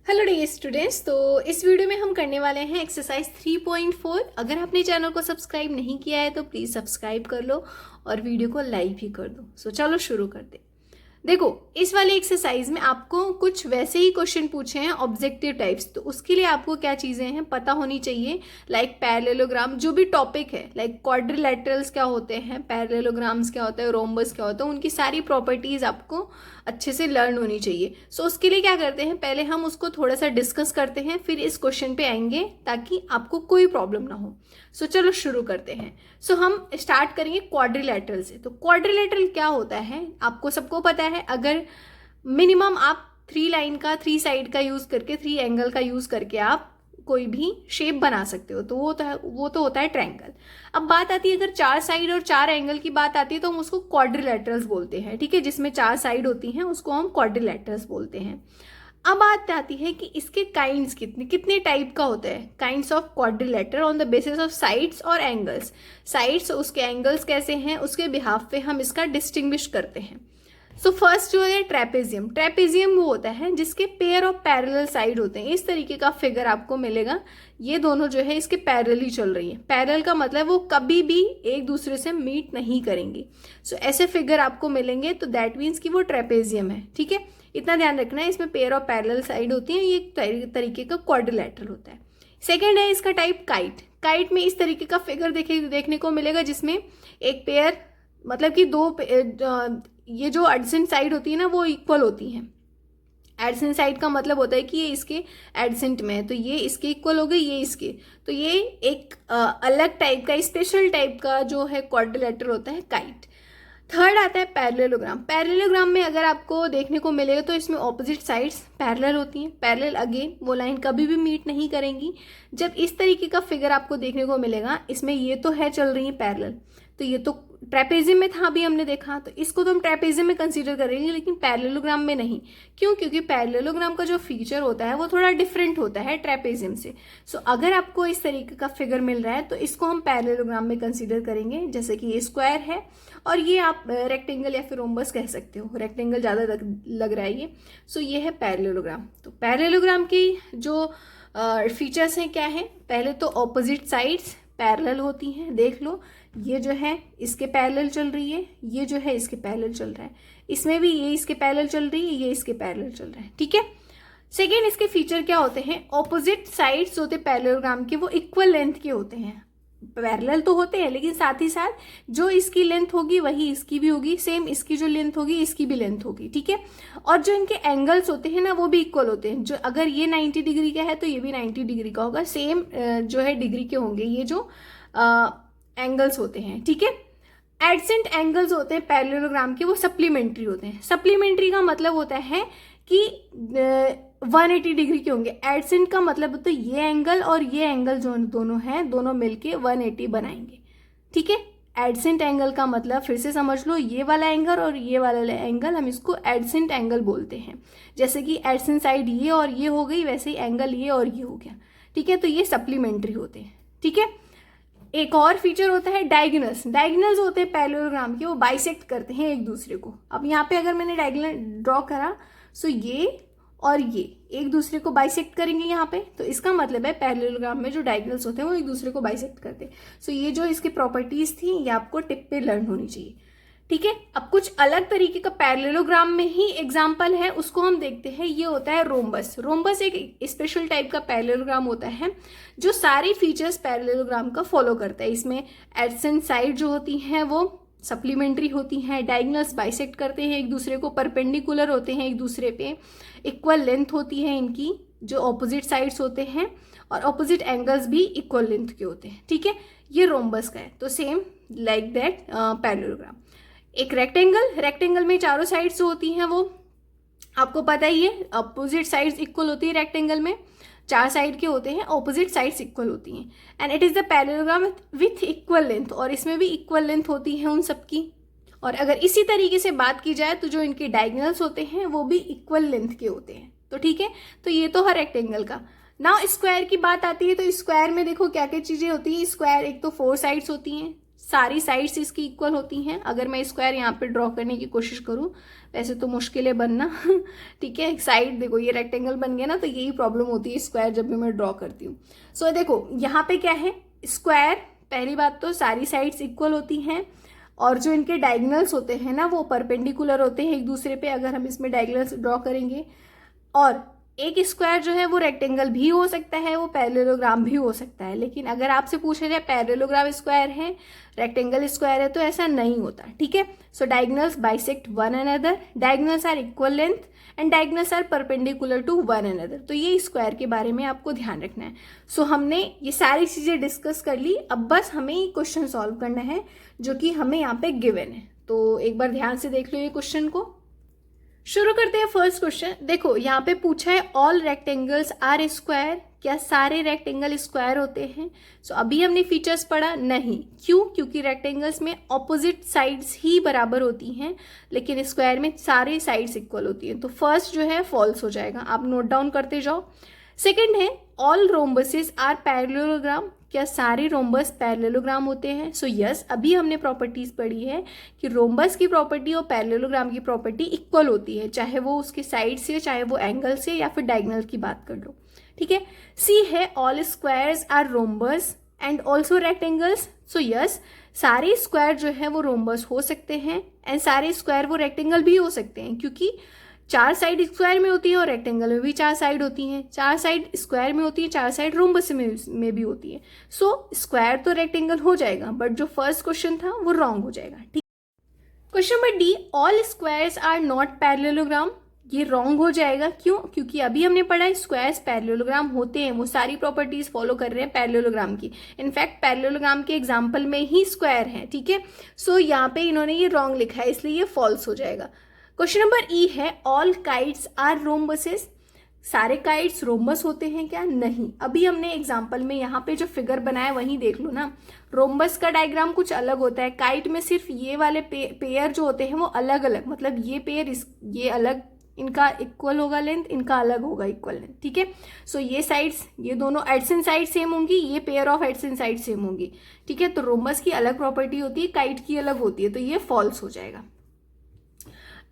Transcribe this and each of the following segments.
Hello dear students. तो इस video में हम करने वाले हैं एक्सरसाइज 3.4। अगर आपने चैनल को सब्सक्राइब नहीं किया है तो प्लीज़ सब्सक्राइब कर लो और वीडियो को लाइक भी कर दो। सो चलो शुरू करते। देखो, इस वाली एक्सरसाइज में आपको कुछ वैसे ही क्वेश्चन पूछे हैं ऑब्जेक्टिव टाइप्स, तो उसके लिए आपको क्या चीज़ें हैं पता होनी चाहिए। लाइक पैरेललोग्राम, जो भी टॉपिक है, लाइक क्वाड्रिलैटरल्स क्या होते हैं, पैरेललोग्राम्स क्या होता है, रोम्बस क्या होता है, उनकी सारी प्रॉपर्टीज आपको अच्छे से लर्न होनी चाहिए। सो उसके लिए क्या करते हैं, पहले हम उसको थोड़ा सा डिस्कस करते हैं, फिर इस क्वेश्चन पे आएंगे ताकि आपको कोई प्रॉब्लम ना हो। सो चलो शुरू करते हैं। सो हम स्टार्ट करेंगे क्वाड्रिलैटरल से। तो क्वाड्रिलैटरल क्या होता है आपको सबको पता है। अगर मिनिमम आप 3 लाइन का, 3 साइड का यूज करके, 3 एंगल का यूज करके आप कोई भी शेप बना सकते हो, तो वो तो होता है ट्रायंगल। अब बात आती है अगर 4 साइड और 4 एंगल की बात आती है तो हम उसको क्वाड्रिलैटरल्स बोलते हैं। ठीक है, जिसमें 4 साइड होती हैं उसको हम क्वाड्रिलैटरल्स बोलते हैं। अब बात आती है कि इसके काइंड्स कितने कितने टाइप का होता है। Kinds of quadrilateral on the basis of sides और एंगल्स। साइड्स, उसके एंगल्स कैसे हैं, उसके बिहाफ पे हम इसका डिस्टिंग्विश करते हैं। सो फर्स्ट जो है ट्रेपेजियम। ट्रेपेजियम वो होता है जिसके पेयर ऑफ पैरेलल साइड होते हैं। इस तरीके का फिगर आपको मिलेगा। ये दोनों जो है इसके पैरेलल चल रही है। पैरेलल का मतलब वो कभी भी एक दूसरे से मीट नहीं करेंगी। सो ऐसे फिगर आपको मिलेंगे तो दैट मीन्स कि वो ट्रेपेजियम है। ठीक है, इतना ध्यान रखना है। इसमें पेयर ऑफ पैरेलल साइड होती है। ये एक तरीके का क्वाड्रिलैटरल होता है। सेकेंड है इसका टाइप काइट। काइट में इस तरीके का फिगर देखने को मिलेगा जिसमें एक पेयर, मतलब कि ये जो एडजेंट साइड होती है ना वो इक्वल होती हैं। एडजेंट साइड का मतलब होता है कि ये इसके एडजेंट में है, तो ये इसके इक्वल हो गए, ये इसके। तो ये एक अलग टाइप का, स्पेशल टाइप का जो है क्वाड्रिलैटरल होता है काइट। थर्ड आता है पैरेललोग्राम। पैरेललोग्राम में अगर आपको देखने को मिलेगा तो इसमें ऑपोजिट साइड्स पैरेलल होती हैं। पैरेलल अगेन वो लाइन कभी भी मीट नहीं करेंगी। जब इस तरीके का फिगर आपको देखने को मिलेगा, इसमें ये तो है चल रही है पैरेलल, तो ये तो ट्रेपेजियम में था अभी हमने देखा, तो इसको तो हम ट्रेपेजियम में कंसीडर करेंगे लेकिन पैरेललोग्राम में नहीं। क्यों? क्योंकि पैरेललोग्राम का जो फीचर होता है वो थोड़ा डिफरेंट होता है ट्रेपेजियम से। सो अगर आपको इस तरीके का फिगर मिल रहा है तो इसको हम पैरेललोग्राम में कंसीडर करेंगे। जैसे कि ये स्क्वायर है और ये आप रेक्टेंगल या फिर रोम्बस कह सकते हो। रेक्टेंगल ज़्यादा लग रहा है ये। सो ये है पैरेललोग्राम। तो पैरेललोग्राम की जो फीचर्स हैं क्या है, पहले तो ऑपोजिट साइड्स पैरेलल होती हैं। देख लो, ये जो है इसके पैरेलल चल रही है, ये जो है इसके पैरेलल चल रहा है, इसमें भी ये इसके पैरेलल चल रही है, ये इसके पैरेलल चल रहा है। ठीक है। सेकेंड, इसके फीचर क्या होते हैं, ऑपोजिट साइड्स होते पैरेललोग्राम के वो इक्वल लेंथ के होते हैं। पैरेलल तो होते हैं लेकिन साथ ही साथ जो इसकी लेंथ होगी वही इसकी भी होगी, सेम इसकी जो लेंथ होगी इसकी भी लेंथ होगी। ठीक है। और जो इनके एंगल्स होते हैं ना वो भी इक्वल होते हैं। जो अगर ये 90 डिग्री का है तो ये भी 90 डिग्री का होगा। सेम जो है डिग्री के होंगे ये जो एंगल्स होते हैं। ठीक है। एडजेंट एंगल्स होते हैं पैरेललोग्राम के, वो सप्लीमेंट्री होते हैं। सप्लीमेंट्री का मतलब होता है कि 180 डिग्री के होंगे। एडजेंट का मतलब होता है ये एंगल और ये एंगल जो दोनों हैं दोनों मिलके 180 बनाएंगे। ठीक है। एडजेंट एंगल का मतलब फिर से समझ लो, ये वाला एंगल और ये वाला एंगल हम इसको एडजेंट एंगल बोलते हैं। जैसे कि एडजेंट साइड ये और ये हो गई, वैसे ही एंगल ये और ये हो गया। ठीक है। तो ये सप्लीमेंट्री होते हैं। ठीक है। एक और फीचर होता है डायगोनल्स। डायगोनल्स होते हैं पैरेललोग्राम के, वो बाइसेक्ट करते हैं एक दूसरे को। अब यहाँ पे अगर मैंने डायगोनल ड्रॉ करा, सो ये और ये एक दूसरे को बाइसेक्ट करेंगे यहाँ पे, तो इसका मतलब है पैरेललोग्राम में जो डायगोनल्स होते हैं वो एक दूसरे को बाइसेक्ट करते हैं। सो ये जो इसकी प्रॉपर्टीज थी ये आपको टिप पे लर्न होनी चाहिए। ठीक है। अब कुछ अलग तरीके का पैरेललोग्राम में ही एग्जाम्पल है, उसको हम देखते हैं। ये होता है रोम्बस। रोम्बस एक स्पेशल टाइप का पैरेललोग्राम होता है जो सारी फीचर्स पैरेललोग्राम का फॉलो करता है। इसमें एडजेंट साइड जो होती हैं वो सप्लीमेंट्री होती हैं, डायगोनल्स बाइसेक्ट करते हैं एक दूसरे को, परपेंडिकुलर होते हैं एक दूसरे पे, इक्वल लेंथ होती है इनकी जो ऑपोजिट साइड्स होते हैं, और ऑपोजिट एंगल्स भी इक्वल लेंथ के होते हैं। ठीक है। ये रोम्बस का है। तो सेम लाइक दैट पैरेललोग्राम। एक रेक्टेंगल में चारों साइड्स होती हैं वो आपको पता ही है, अपोजिट साइड्स इक्वल होती है। रेक्टेंगल में 4 साइड के होते हैं, ऑपोजिट साइड्स इक्वल होती हैं। And it is the parallelogram with equal length, और इसमें भी इक्वल लेंथ होती है उन सबकी। और अगर इसी तरीके से बात की जाए तो जो इनके डायगोनल्स होते हैं वो भी इक्वल लेंथ के होते हैं। तो ठीक है। तो ये तो हर रेक्टेंगल का। नाउ स्क्वायर की बात आती है तो स्क्वायर में देखो क्या क्या चीजें होती है। स्क्वायर एक तो 4 साइड्स होती हैं, सारी साइड्स इसकी इक्वल होती हैं। अगर मैं स्क्वायर यहाँ पे ड्रॉ करने की कोशिश करूँ, वैसे तो मुश्किल है बनना ठीक है। साइड देखो ये रेक्टेंगल बन गया ना, तो यही प्रॉब्लम होती है स्क्वायर जब भी मैं ड्रॉ करती हूँ। सो देखो यहाँ पे क्या है, स्क्वायर, पहली बात तो सारी साइड्स इक्वल होती हैं और जो इनके डायगोनल्स होते हैं ना वो परपेंडिकुलर होते हैं एक दूसरे पे, अगर हम इसमें डायगोनल्स ड्रॉ करेंगे। और एक स्क्वायर जो है वो रेक्टेंगल भी हो सकता है, वो पैरेललोग्राम भी हो सकता है। लेकिन अगर आपसे पूछा जाए पैरेललोग्राम स्क्वायर है, रेक्टेंगल स्क्वायर है, तो ऐसा नहीं होता, ठीक है। So diagonals bisect one another, diagonals are equal length and diagonals are perpendicular to one another. तो ये स्क्वायर के बारे में आपको ध्यान रखना है। सो हमने ये सारी चीजें डिस्कस कर ली, अब बस हमें ये क्वेश्चन सॉल्व करना है जो कि हमें यहाँ पे गिवन है। तो एक बार ध्यान से देख लो ये क्वेश्चन को। शुरू करते हैं फर्स्ट क्वेश्चन। देखो यहाँ पे पूछा है ऑल रेक्टेंगल्स आर स्क्वायर, क्या सारे रेक्टेंगल स्क्वायर होते हैं? सो अभी हमने फीचर्स पढ़ा नहीं, क्यों? क्योंकि रेक्टेंगल्स में ऑपोजिट साइड्स ही बराबर होती हैं, लेकिन स्क्वायर में सारे साइड्स इक्वल होती हैं। तो फर्स्ट जो है फॉल्स हो जाएगा, आप नोट डाउन करते जाओ। सेकंड है ऑल रोम्बसेस आर पैरेललोग्राम, क्या सारे रोम्बस पैरेललोग्राम होते हैं? सो यस, अभी हमने प्रॉपर्टीज पढ़ी है कि रोम्बस की प्रॉपर्टी और पैरेललोग्राम की प्रॉपर्टी इक्वल होती है, चाहे वो उसके साइड से, चाहे वो एंगल से, या फिर डायगोनल की बात कर लो, ठीक है। सी है all squares are rhombus and also rectangles. So yes, सारे स्क्वायर जो है वो रोम्बस हो सकते हैं एंड सारे स्क्वायर वो रेक्टेंगल भी हो सकते हैं, क्योंकि चार साइड स्क्वायर में होती है और रेक्टेंगल में भी चार साइड होती हैं। चार साइड स्क्वायर में होती है, चार साइड रोम्बस में भी होती है। सो स्क्वायर तो रेक्टेंगल हो जाएगा, बट जो फर्स्ट क्वेश्चन था वो रॉन्ग हो जाएगा, ठीक। Question number D, all squares are not parallelogram, ये रॉन्ग हो जाएगा। क्यों? क्योंकि अभी हमने पढ़ा स्क्वायर्स पैरेललोग्राम होते हैं, वो सारी प्रॉपर्टीज फॉलो कर रहे हैं पैरेललोग्राम की। इनफैक्ट पैरेललोग्राम के एग्जाम्पल में ही स्क्वायर है, ठीक है। सो यहाँ पे इन्होंने ये रॉन्ग लिखा है, इसलिए ये फॉल्स हो जाएगा। क्वेश्चन नंबर ई है ऑल काइट्स आर रोम्बसेस, सारे काइट्स रोम्बस होते हैं क्या? नहीं। अभी हमने एग्जाम्पल में यहाँ पे जो फिगर बनाया वही देख लो ना, रोम्बस का डायग्राम कुछ अलग होता है, काइट में सिर्फ ये वाले पेयर जो होते हैं वो अलग अलग, मतलब ये पेयर ये अलग, इनका इक्वल होगा लेंथ, इनका अलग होगा इक्वल लेंथ, ठीक है। सो ये साइड्स, ये दोनों एडसेंट साइड सेम होंगी, ये pair of AdSense side same होंगी, ठीक है। तो रोम्बस की अलग प्रॉपर्टी होती है, काइट की अलग होती है, तो ये फॉल्स हो जाएगा।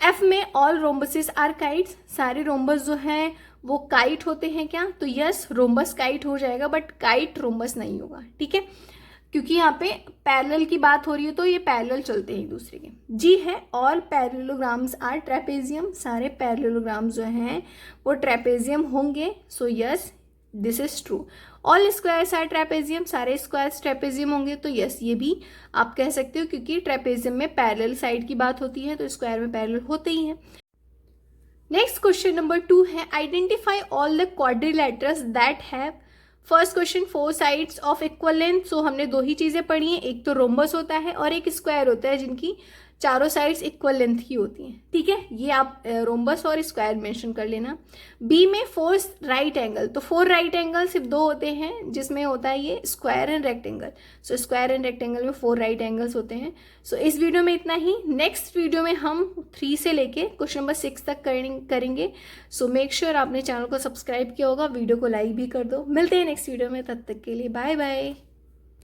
एफ में ऑल रोम्बसेस आर काइट्स, सारे रोम्बस जो हैं वो काइट होते हैं क्या? तो यस, रोम्बस काइट हो जाएगा, बट काइट रोम्बस नहीं होगा, ठीक है, क्योंकि यहाँ पे पैरेलल की बात हो रही है, तो ये पैरेलल चलते हैं एक दूसरे के। जी है ऑल पैरेललोग्राम्स आर ट्रेपेजियम, सारे पैरेललोग्राम्स जो हैं वो ट्रेपेजियम होंगे। So yes, this is true. All squares are trapezium, सारे स्क्वायर्स ट्रेपेजियम होंगे, तो यस ये भी आप कह सकते हो, क्योंकि ट्रेपेजियम में पैरेलल साइड की बात होती है, तो स्क्वायर में पैरेलल होते ही हैं। नेक्स्ट क्वेश्चन नंबर 2 है identify all the quadrilaterals that have, first question 4 sides of equal length. So हमने दो ही चीजें पढ़ी हैं, एक तो रोम्बस होता है और एक स्क्वायर होता है जिनकी चारों साइड्स इक्वल लेंथ की होती हैं, ठीक है। ये आप रोम्बस और स्क्वायर मेंशन कर लेना। बी में 4 राइट एंगल, तो 4 राइट एंगल सिर्फ 2 होते हैं, जिसमें होता है ये square and rectangle. So square and rectangle में 4 राइट एंगल्स होते हैं। सो इस वीडियो में इतना ही। नेक्स्ट वीडियो में हम 3 से लेके क्वेश्चन नंबर 6 तक करेंगे। सो मेक श्योर आपने चैनल को सब्सक्राइब किया होगा, वीडियो को लाइक भी कर दो। मिलते हैं नेक्स्ट वीडियो में, तब तक के लिए बाय बाय।